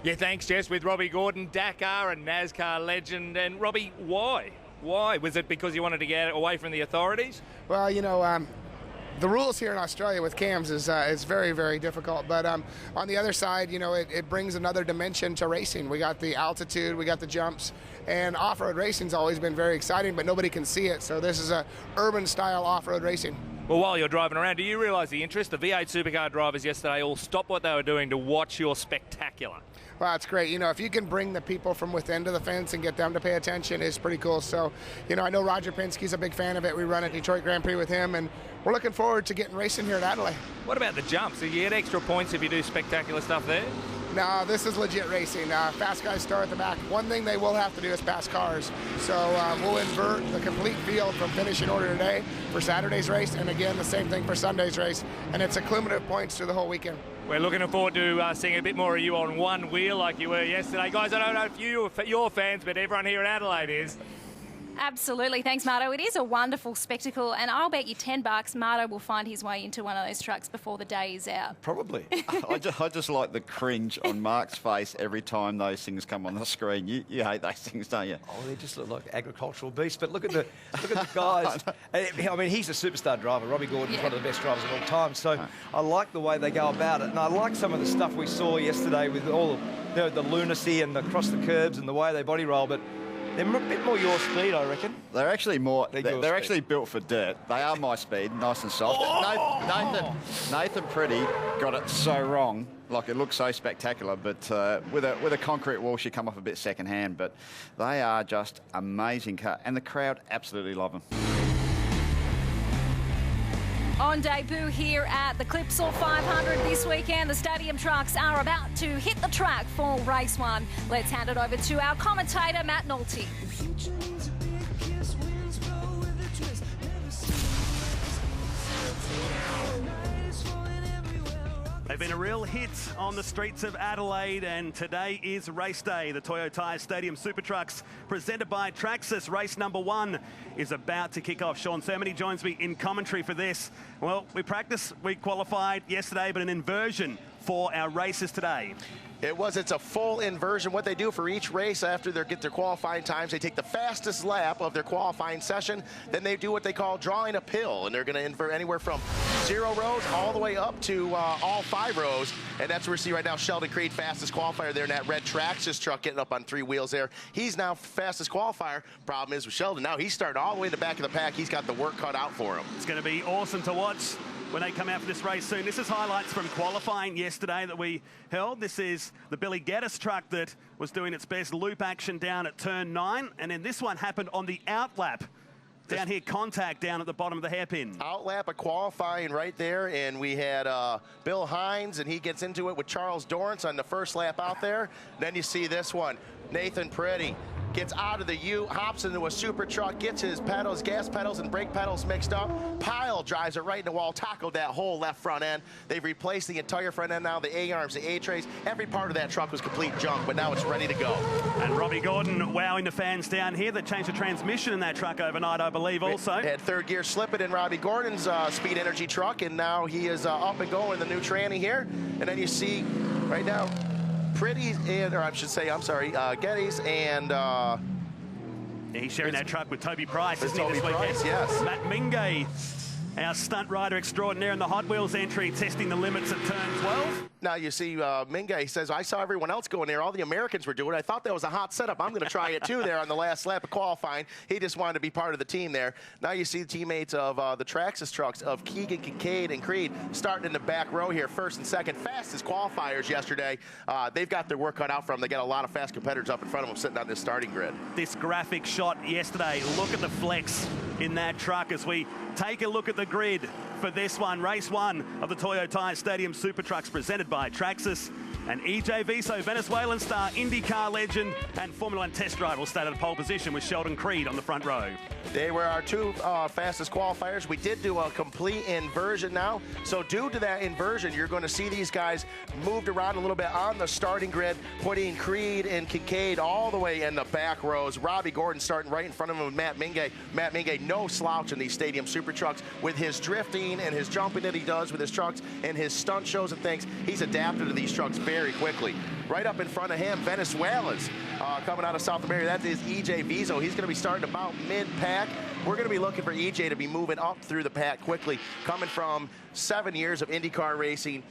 Yeah, thanks, Jess. With Robbie Gordon, Dakar and NASCAR legend. And Robbie, why? Why? Was it because you wanted to get away from the authorities? Well, the rules here in Australia with cams is very, very difficult. But on the other side, it brings another dimension to racing. We got the altitude, we got the jumps, and off-road racing's always been very exciting, but nobody can see it. So this is a urban-style off-road racing. Well, while you're driving around, do you realise the interest? The V8 supercar drivers yesterday all stopped what they were doing to watch your spectacular. Well, it's great. If you can bring the people from within to the fence and get them to pay attention, it's pretty cool. So, I know Roger Penske's a big fan of it. We run at Detroit Grand Prix with him, and we're looking forward to getting racing here at Adelaide. What about the jumps? Do you get extra points if you do spectacular stuff there? No, this is legit racing. Fast guys start at the back. One thing they will have to do is pass cars. So we'll invert the complete field from finishing order today for Saturday's race, and again, the same thing for Sunday's race. And it's accumulative points through the whole weekend. We're looking forward to seeing a bit more of you on one wheel like you were yesterday. Guys, I don't know if you're fans, but everyone here in Adelaide is. Absolutely. Thanks, Marto. It is a wonderful spectacle, and I'll bet you $10 Marto will find his way into one of those trucks before the day is out. Probably. I just like the cringe on Mark's face every time those things come on the screen. You hate those things, don't you? Oh, they just look like agricultural beasts. But look at the guys. I mean, he's a superstar driver. Robbie Gordon's one of the best drivers of all time. So I like the way they go about it, and I like some of the stuff we saw yesterday with all the lunacy and across the curbs and the way they body roll. But they're a bit more your speed, I reckon. They're actually more. They're actually built for dirt. They are my speed, nice and soft. Oh! Nathan Pretty got it so wrong. Like, it looks so spectacular, but with a concrete wall, she come off a bit second hand. But they are just amazing cars, and the crowd absolutely love them. On debut here at the Clipsal 500 this weekend, the stadium trucks are about to hit the track for race one. Let's hand it over to our commentator, Matt Nolte. They've been a real hit on the streets of Adelaide, and today is race day. The Toyo Tyres Stadium Super Trucks, presented by Traxxas. Race number one is about to kick off. Sean Sermony joins me in commentary for this. Well, we qualified yesterday, but an inversion for our races today. It's a full inversion. What they do for each race after they get their qualifying times, they take the fastest lap of their qualifying session, then they do what they call drawing a pill, and they're going to invert anywhere from 0 rows all the way up to all 5 rows, and that's where we see right now Sheldon Creed, fastest qualifier there in that red Traxxas truck, getting up on 3 wheels there. He's now fastest qualifier. Problem is with Sheldon, now he's starting all the way in the back of the pack. He's got the work cut out for him. It's going to be awesome to watch when they come out for this race soon. This is highlights from qualifying yesterday that we held. This is the Billy Geddes truck that was doing its best loop action down at turn 9, and then this one happened on the outlap. Down here, contact down at the bottom of the hairpin. Outlap of qualifying right there, and we had Bill Hines, and he gets into it with Charles Dorrance on the first lap out there. Then you see this one, Nathan Pretty gets out of the U, hops into a super truck, gets his pedals, gas pedals and brake pedals mixed up. Pyle drives it right in the wall, tackled that whole left front end. They've replaced the entire front end now, the A-arms, the A-trays. Every part of that truck was complete junk, but now it's ready to go. And Robbie Gordon wowing the fans down here. They changed the transmission in that truck overnight, I believe, also. Had third gear slip it in Robbie Gordon's Speed Energy truck, and now he is up and going in the new tranny here. And then you see right now, Pretty, Geddes and... He's sharing that truck with Toby Price, isn't he, this weekend? Price, yes. Matt Mingay, our stunt rider extraordinaire in the Hot Wheels entry, testing the limits at turn 12. Now you see Mingay says, I saw everyone else going there. All the Americans were doing it. I thought that was a hot setup. I'm going to try it too there on the last lap of qualifying. He just wanted to be part of the team there. Now you see the teammates of the Traxxas trucks of Keegan, Kincaid, and Creed starting in the back row here, first and second. Fastest qualifiers yesterday. They've got their work cut out for them. They got a lot of fast competitors up in front of them sitting on this starting grid. This graphic shot yesterday, look at the flex in that truck as we take a look at the grid for this one, race one of the Toyo Tyres Stadium Super Trucks, presented by Traxxas. And EJ Viso, Venezuelan star, IndyCar legend, and Formula 1 test driver will start at pole position with Sheldon Creed on the front row. They were our 2 fastest qualifiers. We did do a complete inversion now. So due to that inversion, you're going to see these guys moved around a little bit on the starting grid, putting Creed and Kincaid all the way in the back rows. Robbie Gordon starting right in front of him with Matt Mingay. Matt Mingay, no slouch in these stadium super trucks with his drifting and his jumping that he does with his trucks and his stunt shows and things. He's adapted to these trucks very quickly. Right up in front of him, Venezuela's coming out of South America. That is EJ Vizo. He's going to be starting about mid-pack. We're going to be looking for EJ to be moving up through the pack quickly, coming from 7 years of IndyCar racing.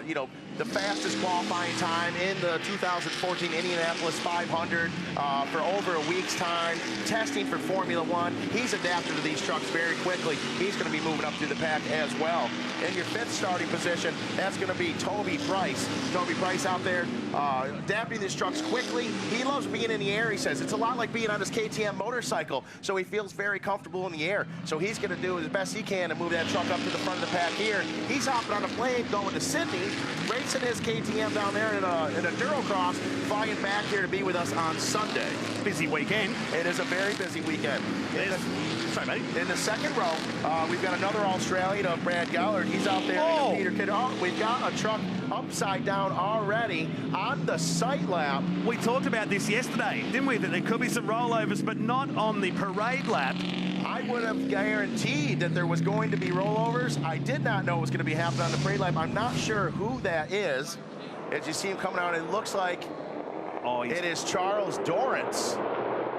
You know, the fastest qualifying time in the 2014 Indianapolis 500 for over a week's time, testing for Formula One. He's adapted to these trucks very quickly. He's going to be moving up through the pack as well. In your 5th starting position, that's going to be Toby Price. Toby Price out there adapting these trucks quickly. He loves being in the air, he says. It's a lot like being on his KTM motorcycle, so he feels very comfortable in the air. So he's going to do as best he can to move that truck up to the front of the pack here. He's hopping on a plane going to Sydney, racing his KTM down there in a Durocross, flying back here to be with us on Sunday. Busy weekend. It is a very busy weekend. Sorry, mate. In the second row, we've got another Australian, Brad Gallard. He's out there in the Peter Kid. Oh, we've got a truck upside down already on the sight lap. We talked about this yesterday, didn't we? That there could be some rollovers, but not on the parade lap. I would have guaranteed that there was going to be rollovers. I did not know it was going to be happening on the parade lap. I'm not sure who that is. As you see him coming out, it looks like it is Charles Dorrance.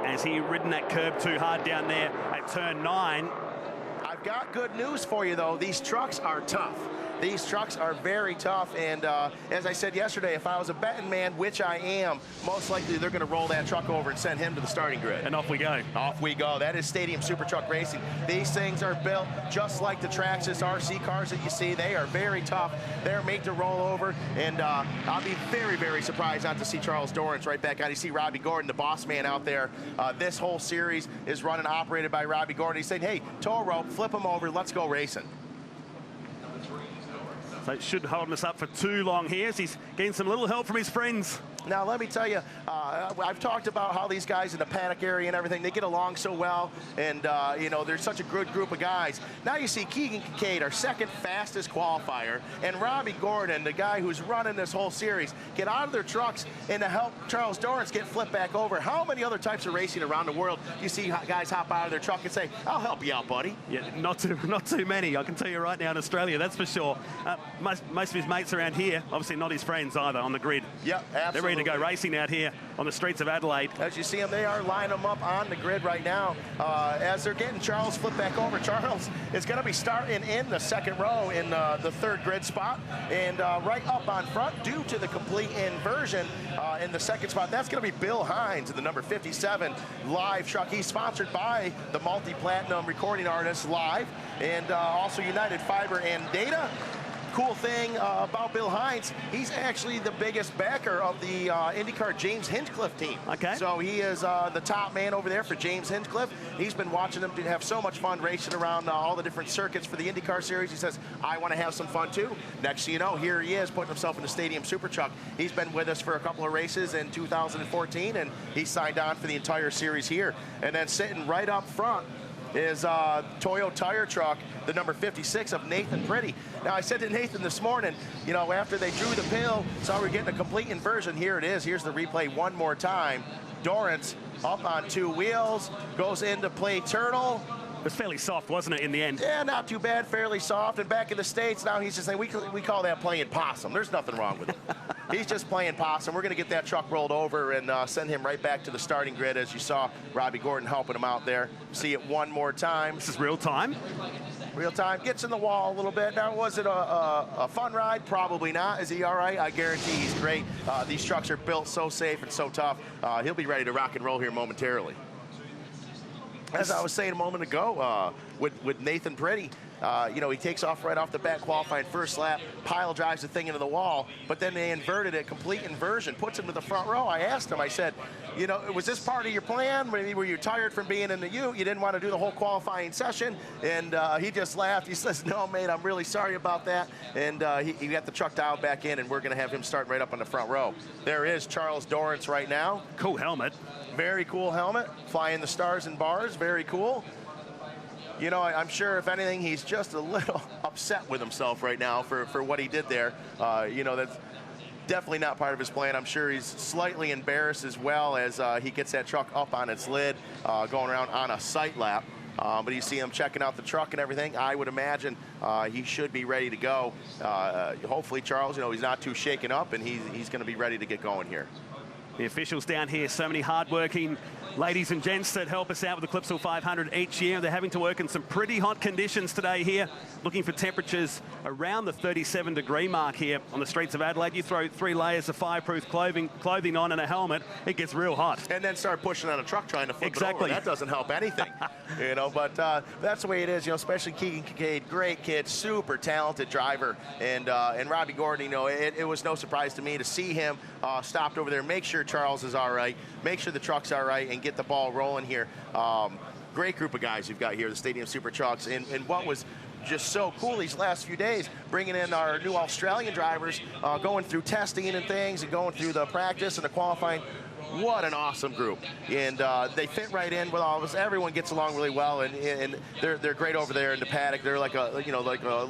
Has he ridden that curb too hard down there at turn 9? I've got good news for you, though. These trucks are tough. These trucks are very tough, and as I said yesterday, if I was a betting man, which I am, most likely they're going to roll that truck over and send him to the starting grid. And off we go. Off we go. That is Stadium Super Truck Racing. These things are built just like the Traxxas RC cars that you see. They are very tough. They're made to roll over, and I'll be very, very surprised not to see Charles Dorrance right back out. You see Robbie Gordon, the boss man out there. This whole series is run and operated by Robbie Gordon. He's saying, hey, tow a rope, flip him over, let's go racing. So it should hold us up for too long here as he's getting some little help from his friends. Now, let me tell you, I've talked about how these guys in the paddock area and everything, they get along so well, and, you know, they're such a good group of guys. Now you see Keegan Kincaid, our second fastest qualifier, and Robbie Gordon, the guy who's running this whole series, get out of their trucks and to help Charles Dorrance get flipped back over. How many other types of racing around the world do you see guys hop out of their truck and say, I'll help you out, buddy? Yeah, not too many, I can tell you right now in Australia, that's for sure. Most of his mates around here, obviously not his friends either, on the grid. Yep, absolutely. They're ready to go racing out here on the streets of Adelaide. As you see them, they are lining them up on the grid right now. As they're getting Charles flipped back over, Charles is going to be starting in the second row in the third grid spot. And right up on front, due to the complete inversion in the second spot, that's going to be Bill Hines in the number 57 live truck. He's sponsored by the multi-platinum recording artist Live and also United Fiber and Data. Cool thing about Bill Hines, he's actually the biggest backer of the IndyCar James Hinchcliffe team. Okay. So he is the top man over there for James Hinchcliffe. He's been watching them have so much fun racing around all the different circuits for the IndyCar series. He says, I want to have some fun too. Next thing you know, here he is putting himself in the Stadium Super Truck. He's been with us for a couple of races in 2014, and he signed on for the entire series here. And then sitting right up front is Toyo Tire Truck, the number 56 of Nathan Pretty. Now, I said to Nathan this morning, you know, after they drew the pill, saw we're getting a complete inversion. Here it is. Here's the replay one more time. Dorrance up on 2 wheels, goes into play turtle. It was fairly soft, wasn't it, in the end? Yeah, not too bad, fairly soft. And back in the States, now he's just saying, we call that playing possum. There's nothing wrong with it. He's just playing possum. We're going to get that truck rolled over and send him right back to the starting grid, as you saw Robbie Gordon helping him out there. See it one more time. This is real time. Real time. Gets in the wall a little bit. Now, was it a fun ride? Probably not. Is he all right? I guarantee he's great. These trucks are built so safe and so tough. He'll be ready to rock and roll here momentarily. As I was saying a moment ago, with Nathan Pretty, you know, he takes off right off the bat, qualifying first lap, pile drives the thing into the wall, but then they inverted it, complete inversion, puts him to the front row. I asked him, I said, you know, was this part of your plan? Were you tired from being in the U? You didn't want to do the whole qualifying session? And he just laughed. He says, no, mate, I'm really sorry about that. And he got the truck dialed back in, and we're going to have him starting right up on the front row. There is Charles Dorrance right now. Cool helmet. Very cool helmet, flying the stars and bars, very cool. You know, I'm sure, if anything, he's just a little upset with himself right now for what he did there. You know, that's definitely not part of his plan. I'm sure he's slightly embarrassed as well as he gets that truck up on its lid, going around on a sight lap. But you see him checking out the truck and everything. I would imagine he should be ready to go. Hopefully, Charles, he's not too shaken up, and he's going to be ready to get going here. The officials down here, so many hard-working ladies and gents that help us out with the Clipsal 500 each year. They're having to work in some pretty hot conditions today here, looking for temperatures around the 37-degree mark here on the streets of Adelaide. You throw 3 layers of fireproof clothing on and a helmet, it gets real hot. And then start pushing on a truck trying to flip it over. That doesn't help anything, but that's the way it is, especially Keegan Kincaid, great kid, super talented driver. And Robbie Gordon, it was no surprise to me to see him stopped over there, make sure Charles is all right, make sure the truck's all right, and get the ball rolling here. Great group of guys you've got here, the Stadium Super Trucks. And what was just so cool these last few days, bringing in our new Australian drivers, going through testing and things, and going through the practice and the qualifying. What an awesome group, and they fit right in with all of us. Everyone gets along really well, and they're great over there in the paddock. They're like a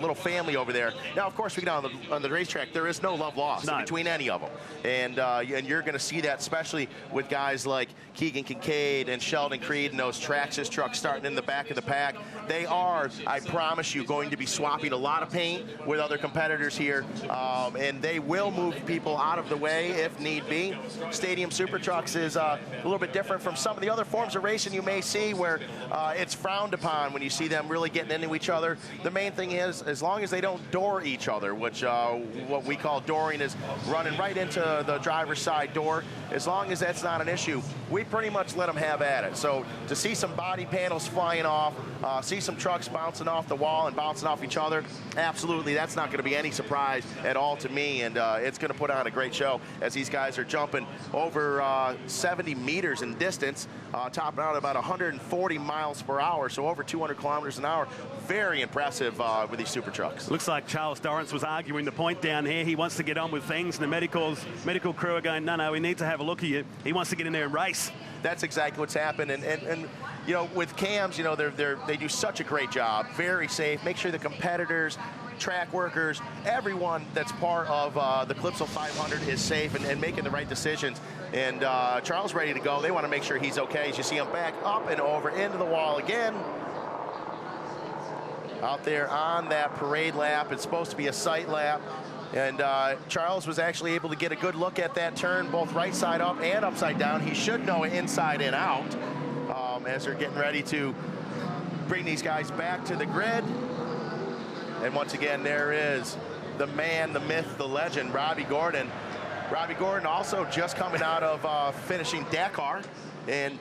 little family over there. Now, of course, we get on the racetrack. There is no love lost between any of them, and you're going to see that, especially with guys like Keegan Kincaid and Sheldon Creed and those Traxxas trucks starting in the back of the pack. They are, I promise you, going to be swapping a lot of paint with other competitors here, and they will move people out of the way if need be. Stadium Super Trucks is a little bit different from some of the other forms of racing you may see, where it's frowned upon when you see them really getting into each other. The main thing is, as long as they don't door each other, which what we call dooring is running right into the driver's side door, as long as that's not an issue, we pretty much let them have at it. So to see some body panels flying off, see some trucks bouncing off the wall and bouncing off each other, absolutely, that's not going to be any surprise at all to me, and it's going to put on a great show as these guys are jumping over 70 meters in distance, topping out about 140 miles per hour, so over 200 kilometers an hour. Very impressive with these super trucks. Looks like Charles Dorrance was arguing the point down here. He wants to get on with things, and the medical crew are going, no, we need to have a look at you. He wants to get in there and race. That's exactly what's happened, and with cams, they do such a great job, very safe, make sure the competitors, track workers, everyone that's part of the Clipsal 500 is safe and making the right decisions. And Charles ready to go. They want to make sure he's okay. As you see him back up and over into the wall again. Out there on that parade lap. It's supposed to be a sight lap. And Charles was actually able to get a good look at that turn, both right side up and upside down. He should know it inside and out as they're getting ready to bring these guys back to the grid. And once again, there is the man, the myth, the legend, Robbie Gordon. Robbie Gordon also just coming out of finishing Dakar, and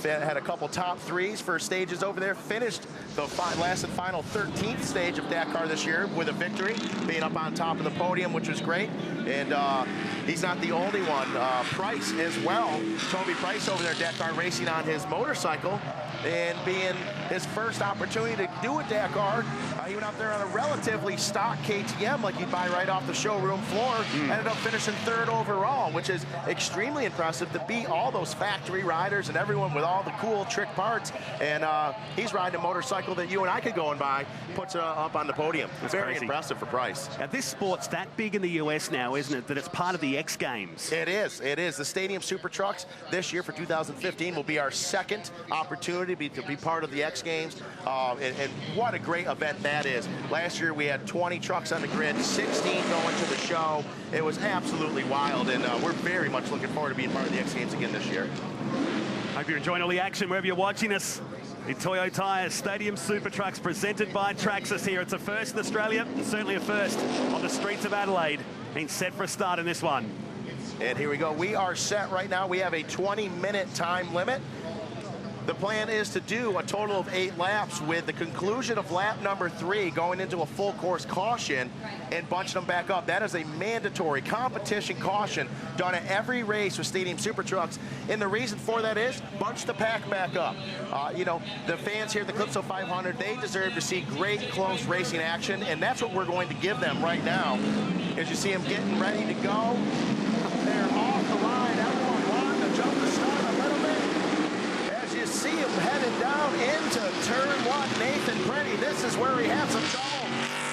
had a couple top threes for stages over there. Finished the last and final 13th stage of Dakar this year with a victory, being up on top of the podium, which was great. And he's not the only one. Price as well. Toby Price over there, Dakar racing on his motorcycle, and being his first opportunity to do a Dakar. He went out there on a relatively stock KTM like you'd buy right off the showroom floor. Ended up finishing 3rd overall, which is extremely impressive to beat all those factory riders and everyone with all the cool trick parts. And he's riding a motorcycle that you and I could go and buy, puts up on the podium. It's very impressive for Price. Now, this sport's that big in the US now, isn't it, that it's part of the X Games? It is. It is. The Stadium Super Trucks this year for 2015 will be our second opportunity to be part of the X Games. And what a great event that is. Last year we had 20 trucks on the grid, 16 going to the show. It was absolutely wild, and we're very much looking forward to being part of the X Games again this year. Hope you're enjoying all the action wherever you're watching us. The Toyo Tyres Stadium Super Trucks presented by Traxxas here. It's a first in Australia, and certainly a first on the streets of Adelaide. Being set for a start in this one. And here we go. We are set right now. We have a 20-minute time limit. The plan is to do a total of 8 laps, with the conclusion of lap number 3 going into a full course caution and bunching them back up. That is a mandatory competition caution done at every race with Stadium Super Trucks. And the reason for that is bunch the pack back up. The fans here at the Clipsal 500, they deserve to see great close racing action, and that's what we're going to give them right now. As you see them getting ready to go, they're off the line. Everyone wanting to jump the start a little bit. You see him headed down into turn 1. Nathan Pretty, this is where he had some trouble.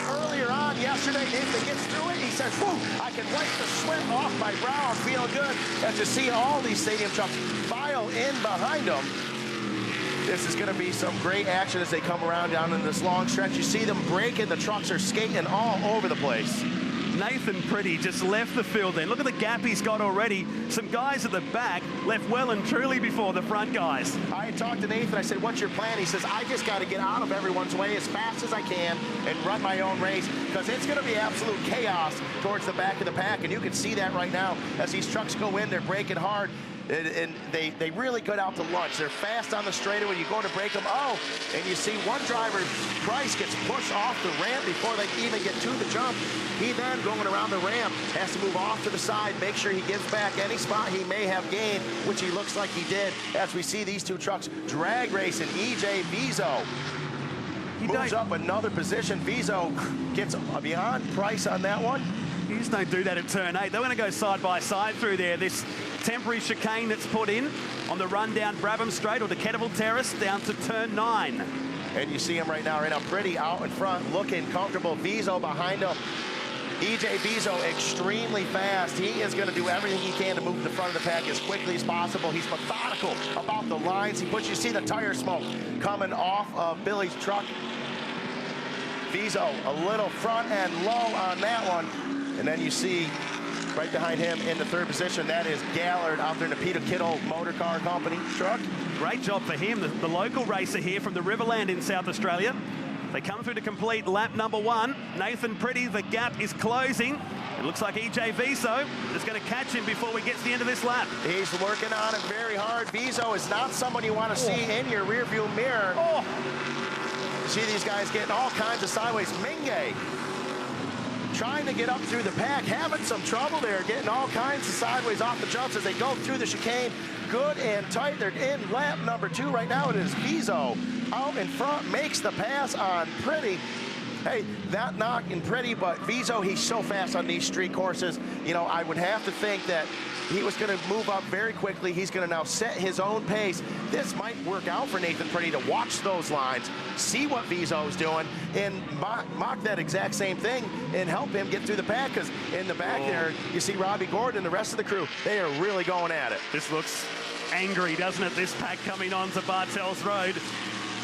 Earlier on yesterday, Nathan gets through it. He says, whew, I can wipe the sweat off my brow. I'm feeling good. As you see all these Stadium trucks file in behind him. This is going to be some great action as they come around down in this long stretch. You see them braking. The trucks are skating all over the place. Nathan Pretty just left the field then. Look at the gap he's got already. Some guys at the back left well and truly before the front guys. I talked to Nathan. I said, what's your plan? He says, I just got to get out of everyone's way as fast as I can and run my own race, because it's going to be absolute chaos towards the back of the pack. And you can see that right now as these trucks go in. They're braking hard. And they really got out to lunch. They're fast on the straightaway. You go to break them. Oh, and you see one driver, Price, gets pushed off the ramp before they even get to the jump. He then, going around the ramp, has to move off to the side, make sure he gives back any spot he may have gained, which he looks like he did, as we see these two trucks drag racing. EJ Vizo moves up another position. Vizo gets beyond Price on that one. You just don't do that at turn 8. They're going to go side by side through there. This temporary chicane that's put in on the run down Brabham Straight or the Kettleville Terrace down to turn 9. And you see him right now Pretty out in front, looking comfortable. Vizo behind him. EJ Vizo extremely fast. He is going to do everything he can to move to the front of the pack as quickly as possible. He's methodical about the lines. You see the tire smoke coming off of Billy's truck. Vizo a little front and low on that one. And then you see right behind him in the third position, that is Gallard out there in the Peter Kittle Motor Car Company truck. Great job for him, the local racer here from the Riverland in South Australia. They come through to complete lap number 1. Nathan Pretty, the gap is closing. It looks like EJ Vizo is going to catch him before we get to the end of this lap. He's working on it very hard. Vizo is not someone you want to see in your rearview mirror. See these guys getting all kinds of sideways. Mingay trying to get up through the pack, having some trouble there, getting all kinds of sideways off the jumps as they go through the chicane. Good and tight. They're in lap number 2 right now. It is Vizo out in front, makes the pass on Pretty. Hey, that knocking Pretty, but Vizo, he's so fast on these street courses. You know, I would have to think that he was going to move up very quickly. He's going to now set his own pace. This might work out for Nathan Pretty to watch those lines, see what Vizo's doing, and mock that exact same thing and help him get through the pack, because in the back there, you see Robbie Gordon and the rest of the crew. They are really going at it. This looks angry, doesn't it, this pack coming on to Bartels Road.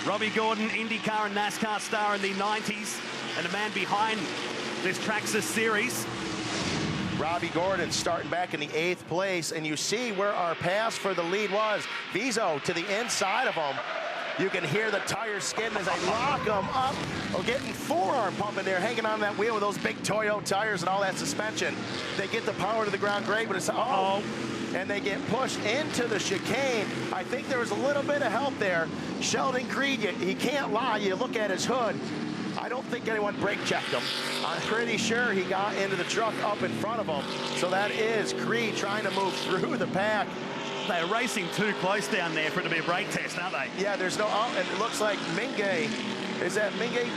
Robbie Gordon, IndyCar and NASCAR star in the 90s, and the man behind this Traxxas series. Robbie Gordon starting back in the 8th place, and you see where our pass for the lead was. Vizo to the inside of him. You can hear the tires skidding as they lock them up. Oh, getting forearm pumping there, hanging on that wheel with those big Toyo tires and all that suspension. They get the power to the ground great, but it's and they get pushed into the chicane. I think there was a little bit of help there. Sheldon Creed, he can't lie. You look at his hood. I don't think anyone brake checked him. I'm pretty sure he got into the truck up in front of him. So that is Creed trying to move through the pack. They're racing too close down there for it to be a brake test, aren't they? Yeah, there's no, and it looks like Mingay. Is that Mingay?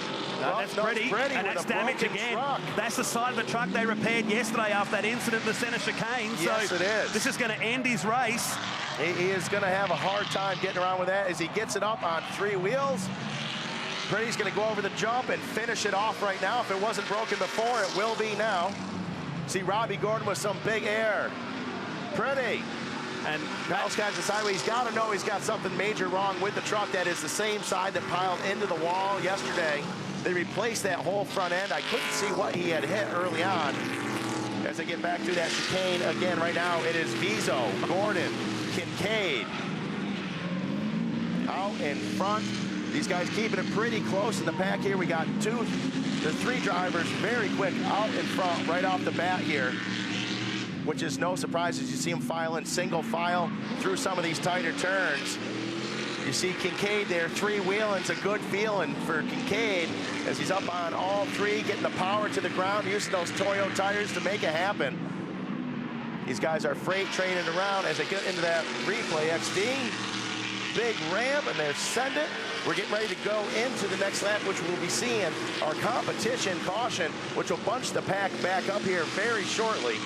No, that's Pretty, and that's damage again. Truck. That's the side of the truck they repaired yesterday after that incident in the centre chicane. Yes, so it is. This is going to end his race. He is going to have a hard time getting around with that as he gets it up on 3 wheels. Pretty's going to go over the jump and finish it off right now. If it wasn't broken before, it will be now. See Robbie Gordon with some big air. Pretty. And Kyle's got to decide, he's got to know he's got something major wrong with the truck. That is the same side that piled into the wall yesterday. They replaced that whole front end. I couldn't see what he had hit early on. As they get back through that chicane again right now, it is Vizo, Gordon, Kincaid out in front. These guys keeping it pretty close in the pack here. We got 3 drivers very quick out in front right off the bat here, which is no surprise as you see them filing single file through some of these tighter turns. You see Kincaid there, 3-wheeling. It's a good feeling for Kincaid as he's up on all 3, getting the power to the ground, using those Toyo tires to make it happen. These guys are freight training around as they get into that replay XD. Big ramp, and they send it. We're getting ready to go into the next lap, which we'll be seeing our competition caution, which will bunch the pack back up here very shortly.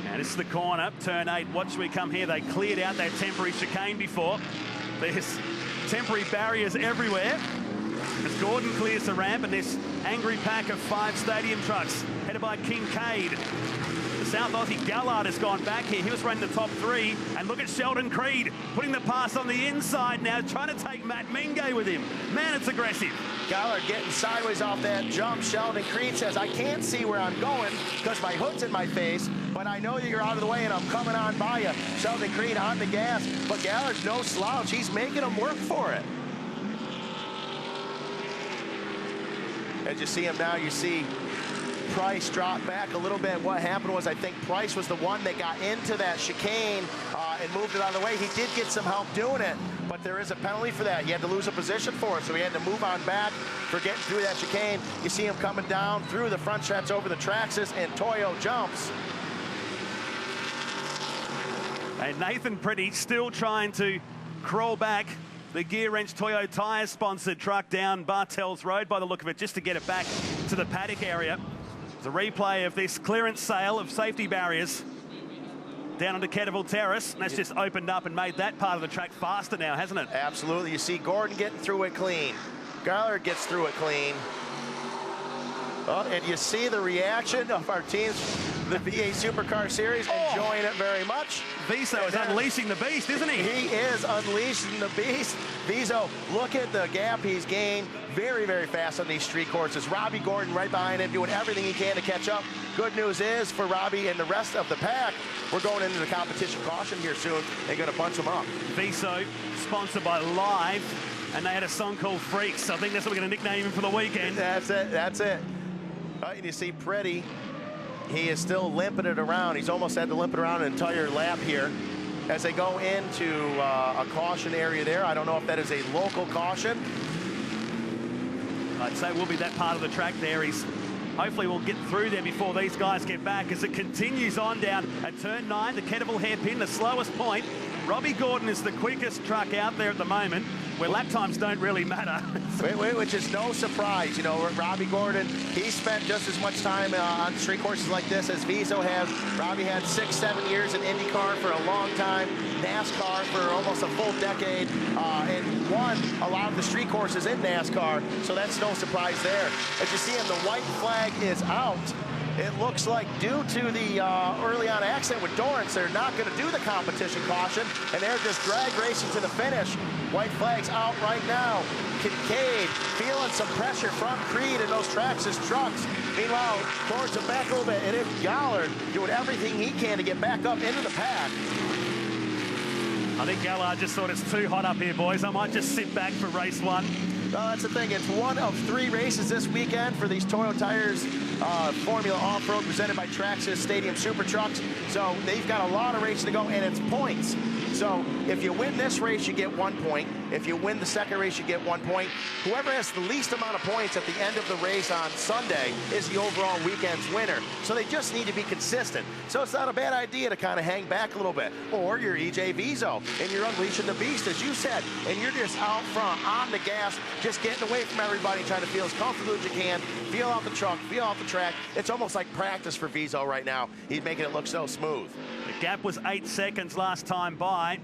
Now this is the corner, turn 8. Watch we come here. They cleared out that temporary chicane before. There's temporary barriers everywhere. As Gordon clears the ramp, and this angry pack of 5 stadium trucks, headed by Kincaid. The South Aussie Gallard has gone back here. He was running the top 3. And look at Sheldon Creed putting the pass on the inside now, trying to take Matt Mingay with him. Man, it's aggressive. Gallard getting sideways off that jump. Sheldon Creed says, I can't see where I'm going because my hood's in my face, but I know that you're out of the way and I'm coming on by you. Sheldon Creed on the gas, but Gallard's no slouch. He's making him work for it. As you see him now, you see Price drop back a little bit. What happened was I think Price was the one that got into that chicane and moved it out of the way. He did get some help doing it, but there is a penalty for that. He had to lose a position for it, so he had to move on back for getting through that chicane. You see him coming down through the front stretch over the Traxxas, and Toyo jumps. And Nathan Pretty still trying to crawl back the Gear Wrench Toyo Tyres sponsored truck down Bartels Road by the look of it, just to get it back to the paddock area. It's a replay of this clearance sale of safety barriers down onto Kettleville Terrace, and that's just opened up and made that part of the track faster now, hasn't it? Absolutely. You see Gordon getting through it clean. Gallard gets through it clean. Oh, and you see the reaction of our teams, the VA Supercar Series, enjoying it very much. Viso is unleashing the beast, isn't he? He is unleashing the beast. Viso, look at the gap he's gained. Very, very fast on these street courses. Robbie Gordon right behind him, doing everything he can to catch up. Good news is for Robbie and the rest of the pack, we're going into the competition caution here soon and going to punch them up. Viso, sponsored by Live, and they had a song called Freaks. I think that's what we're going to nickname him for the weekend. That's it, that's it. And you see Pretty, he is still limping it around. He's almost had to limp it around an entire lap here as they go into a caution area there. I don't know if that is a local caution. I'd say will be that part of the track there. Hopefully we'll get through there before these guys get back as it continues on down at turn 9, the Kettleville hairpin, the slowest point. Robbie Gordon is the quickest truck out there at the moment, where lap times don't really matter. Which is no surprise. You know, Robbie Gordon, he spent just as much time on street courses like this as Viso has. Robbie had 6-7 years in IndyCar for a long time, NASCAR for almost a full decade, and won a lot of the street courses in NASCAR, so that's no surprise there. As you see him, the white flag is out. It looks like due to the early on accident with Dorrance, they're not going to do the competition caution, and they're just drag racing to the finish. White flag's out right now. Kincaid feeling some pressure from Creed in those Traxxas trucks. Meanwhile, towards the back a little bit, and it's Gallard doing everything he can to get back up into the pack. I think Gallard just thought it's too hot up here, boys. I might just sit back for race 1. Well, that's the thing. It's one of 3 races this weekend for these Toyo Tires Formula Off-Road presented by Traxxas Stadium Super Trucks. So they've got a lot of races to go, and it's points. So if you win this race, you get 1 point. If you win the second race, you get 1 point. Whoever has the least amount of points at the end of the race on Sunday is the overall weekend's winner. So they just need to be consistent. So it's not a bad idea to kind of hang back a little bit. Or you're EJ Viso, and you're unleashing the beast, as you said, and you're just out front on the gas, just getting away from everybody, trying to feel as comfortable as you can, feel off the truck, feel off the track. It's almost like practice for Viso right now. He's making it look so smooth. The gap was 8 seconds last time by.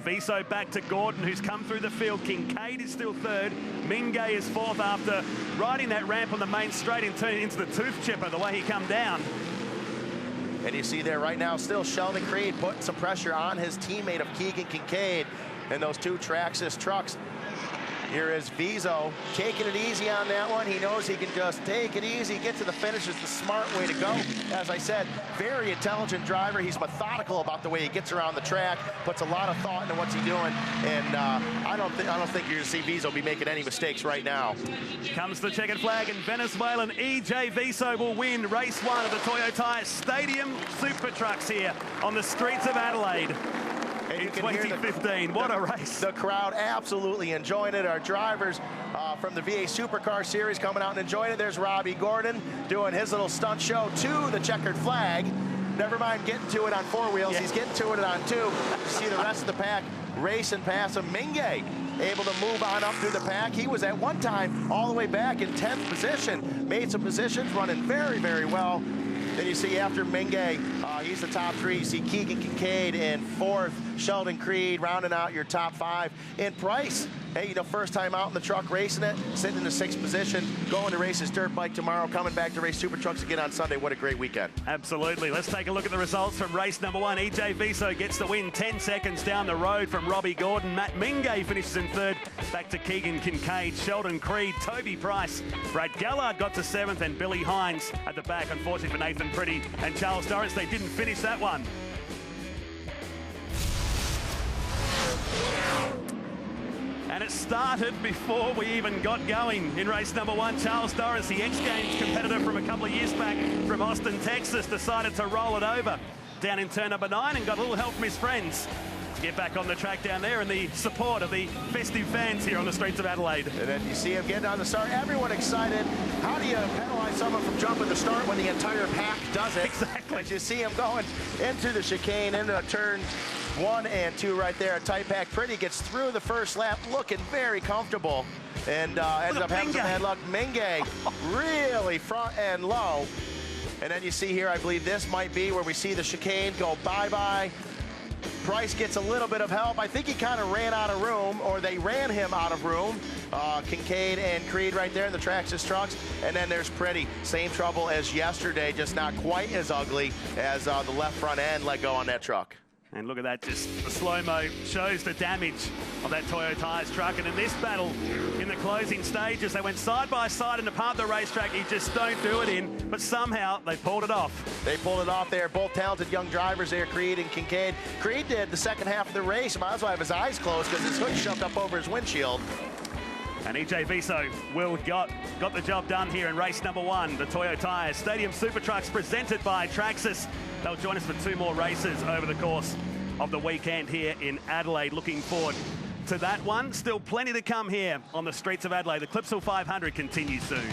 Viso back to Gordon, who's come through the field. Kincaid is still 3rd. Mingay is 4th after riding that ramp on the main straight and turning into the tooth chipper the way he come down. And you see there right now still Sheldon Creed putting some pressure on his teammate of Keegan Kincaid in those 2 Traxxas trucks. Here is Viso taking it easy on that one. He knows he can just take it easy, get to the finish is the smart way to go. As I said, very intelligent driver. He's methodical about the way he gets around the track, puts a lot of thought into what's he doing, and I don't think you're going to see Viso be making any mistakes right now. Comes the checkered flag, and Venezuelan EJ Viso will win race 1 of the Toyo Tires Stadium Super Trucks here on the streets of Adelaide. In 2015, what a race. The crowd absolutely enjoying it. Our drivers from the VA Supercar Series coming out and enjoying it. There's Robbie Gordon doing his little stunt show to the checkered flag. Never mind getting to it on 4 wheels. Yeah. He's getting to it on 2. You see the rest of the pack racing past him. Mingay able to move on up through the pack. He was at one time all the way back in 10th position. Made some positions, running very, very well. Then you see after Mingay, he's the top 3. You see Keegan Kincaid in 4th, Sheldon Creed rounding out your top 5. In Price, hey, first time out in the truck racing it, sitting in the 6th position, going to race his dirt bike tomorrow, coming back to race Super Trucks again on Sunday. What a great weekend. Absolutely. Let's take a look at the results from race number 1. EJ Viso gets the win 10 seconds down the road from Robbie Gordon. Matt Mingay finishes in 3rd. Back to Keegan Kincaid, Sheldon Creed, Toby Price. Brad Gallard got to 7th, and Billy Hines at the back, unfortunately for Nathan Pretty and Charles Dorrance. They didn't finish that one. And it started before we even got going in race number 1. Charles Dorrance, the X Games competitor from a couple of years back from Austin, Texas, decided to roll it over down in turn number 9 and got a little help from his friends to get back on the track down there, and the support of the festive fans here on the streets of Adelaide. And then you see him getting on the start. Everyone excited. How do you penalize someone from jumping the start when the entire pack does it? Exactly. As you see him going into the chicane, into turn 1 and 2 right there. A tight pack. Pretty gets through the first lap, looking very comfortable, and ends up having some bad luck. Mingay really front and low. And then you see here, I believe this might be where we see the chicane go bye-bye. Price gets a little bit of help. I think he kind of ran out of room, or they ran him out of room. Kincaid and Creed right there in the Traxxas trucks. And then there's Pretty. Same trouble as yesterday, just not quite as ugly as the left front end let go on that truck. And look at that, just the slow-mo shows the damage of that Toyo Tyres truck. And in this battle, in the closing stages, they went side by side in the part of the racetrack you just don't do it in, but somehow they pulled it off. They pulled it off there. Both talented young drivers there, Creed and Kincaid. Creed did the second half of the race. Might as well have his eyes closed because his hood shoved up over his windshield. And EJ Viso got the job done here in race number 1, the Toyo Tyres Stadium Super Trucks presented by Traxxas. They'll join us for 2 more races over the course of the weekend here in Adelaide. Looking forward to that one. Still plenty to come here on the streets of Adelaide. The Clipsal 500 continues soon.